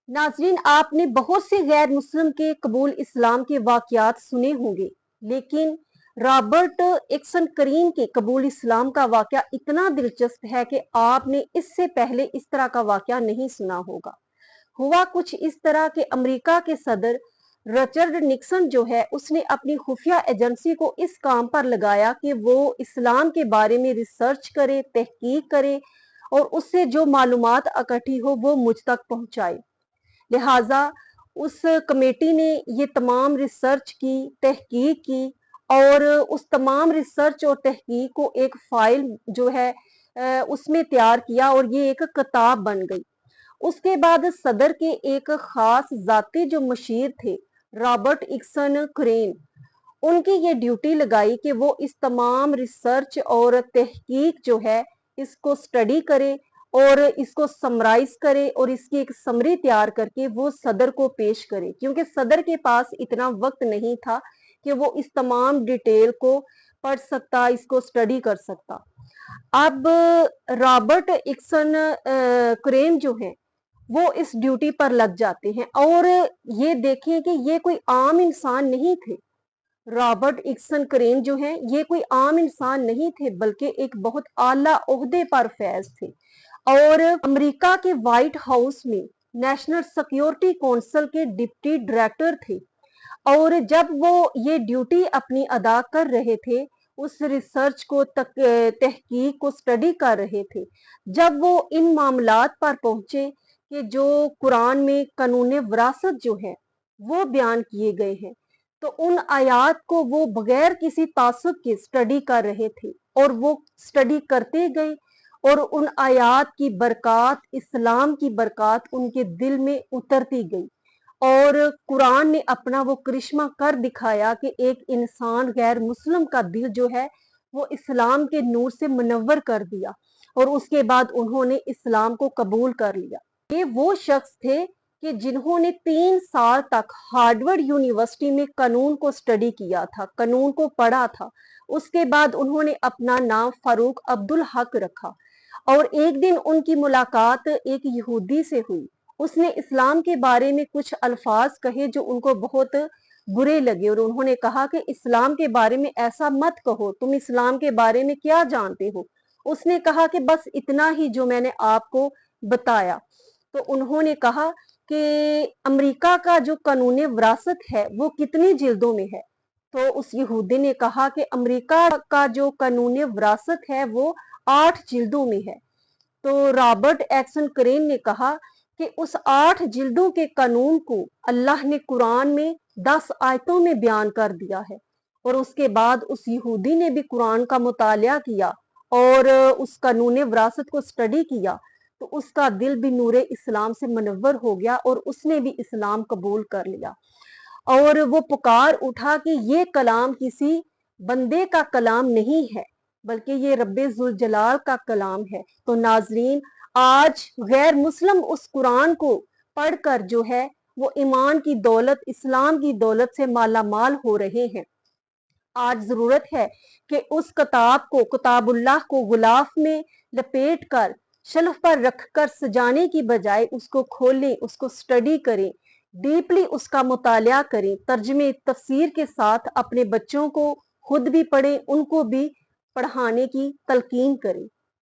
नाजरीन, आपने बहुत से गैर मुस्लिम के कबूल इस्लाम के वाकयात सुने होंगे, लेकिन रॉबर्ट एक्सन करीम के कबूल इस्लाम का वाकया इतना दिलचस्प है कि आपने इससे पहले इस तरह का वाकया नहीं सुना होगा। हुआ कुछ इस तरह के अमेरिका के सदर रिचर्ड निक्सन जो है उसने अपनी खुफिया एजेंसी को इस काम पर लगाया कि वो इस्लाम के बारे में रिसर्च करे, तहकीक करे और उससे जो मालूमात इकट्ठी हो वो मुझ तक पहुंचाए। लिहाजा उस कमेटी ने ये तमाम रिसर्च की, तहकीक की और उस तमाम रिसर्च और तहकीक को एक फाइल जो है उसमें तैयार किया और ये एक किताब बन गई। उसके बाद सदर के एक खास जाती जो मशीर थे, रॉबर्ट इक्सन क्रेन, उनकी ये ड्यूटी लगाई कि वो इस तमाम रिसर्च और तहकीक जो है इसको स्टडी करे और इसको समराइज करे और इसकी एक समरी तैयार करके वो सदर को पेश करे, क्योंकि सदर के पास इतना वक्त नहीं था कि वो इस तमाम डिटेल को पढ़ सकता, इसको स्टडी कर सकता। अब रॉबर्ट इक्सन क्रेन जो है वो इस ड्यूटी पर लग जाते हैं और ये देखें कि ये कोई आम इंसान नहीं थे। रॉबर्ट इक्सन करेन जो हैं ये कोई आम इंसान नहीं थे, बल्कि एक बहुत आला ओहदे पर फैज थे और अमेरिका के व्हाइट हाउस में नेशनल सिक्योरिटी काउंसिल के डिप्टी डायरेक्टर थे। और जब वो ये ड्यूटी अपनी अदा कर रहे थे, उस रिसर्च को तहकीक को स्टडी कर रहे थे, जब वो इन मामलात पर पहुंचे कि जो कुरान में कानून विरासत जो है वो बयान किए गए हैं, तो उन आयात को वो बगैर किसी तासुब के स्टडी कर रहे थे और वो स्टडी करते गए और उन आयात की बरकत, इस्लाम की बरकत उनके दिल में उतरती गई और कुरान ने अपना वो करिश्मा कर दिखाया कि एक इंसान गैर मुस्लिम का दिल जो है वो इस्लाम के नूर से मुनव्वर कर दिया और उसके बाद उन्होंने इस्लाम को कबूल कर लिया। ये वो शख्स थे कि जिन्होंने 3 साल तक हार्वर्ड यूनिवर्सिटी में कानून को स्टडी किया था, कानून को पढ़ा था। उसके बाद उन्होंने अपना नाम फारूक अब्दुल हक रखा और एक दिन उनकी मुलाकात एक यहूदी से हुई। उसने इस्लाम के बारे में कुछ अल्फाज कहे जो उनको बहुत बुरे लगे और उन्होंने कहा कि इस्लाम के बारे में ऐसा मत कहो, तुम इस्लाम के बारे में क्या जानते हो। उसने कहा कि बस इतना ही जो मैंने आपको बताया। तो उन्होंने कहा कि अमेरिका का जो कानून विरासत है वो कितनी जिल्दों में है। तो उस यहूदी ने कहा कि अमेरिका का जो कानून विरासत है वो 8 जिल्दों में है। तो रॉबर्ट एक्सन करेन ने कहा कि उस 8 जिल्दों के कानून को अल्लाह ने कुरान में 10 आयतों में बयान कर दिया है। और उसके बाद उस यहूदी ने भी कुरान का मुतालिया किया और उस कानून विरासत को स्टडी किया, तो उसका दिल भी नूरे इस्लाम से मुनव्वर हो गया और उसने भी इस्लाम कबूल कर लिया और वो पुकार उठा कि ये कलाम किसी बंदे का कलाम नहीं है, बल्कि ये रब्बे जुल जलाल का कलाम है। तो नाजरीन, आज गैर मुस्लिम उस कुरान को पढ़कर जो है वो ईमान की दौलत, इस्लाम की दौलत से माला माल हो रहे हैं। आज जरूरत है कि उस किताब को, किताबुल्लाह को गुलाफ में लपेट कर शेल्फ पर रखकर सजाने की बजाय उसको खोलें, उसको स्टडी करें, डीपली उसका मुतालिया करें, तर्जमे तफसीर के साथ अपने बच्चों को खुद भी पढ़ें, उनको भी पढ़ाने की तलकीन करें।